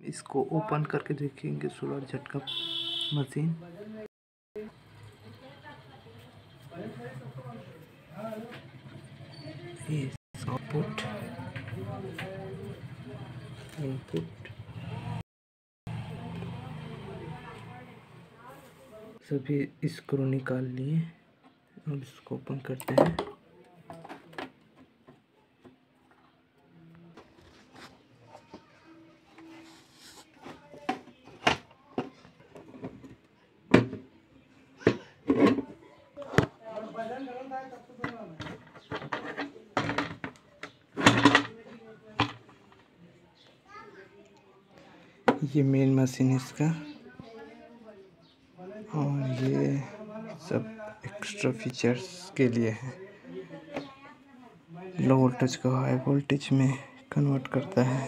इसको ओपन करके देखेंगे सोलर झटका मशीन। आउटपुट इनपुट सभी स्क्रू निकाल लिए। अब इसको ओपन करते हैं। ये मेन मशीन है इसका, और ये सब एक्स्ट्रा फीचर्स के लिए है। लो वोल्टेज को हाई वोल्टेज में कन्वर्ट करता है।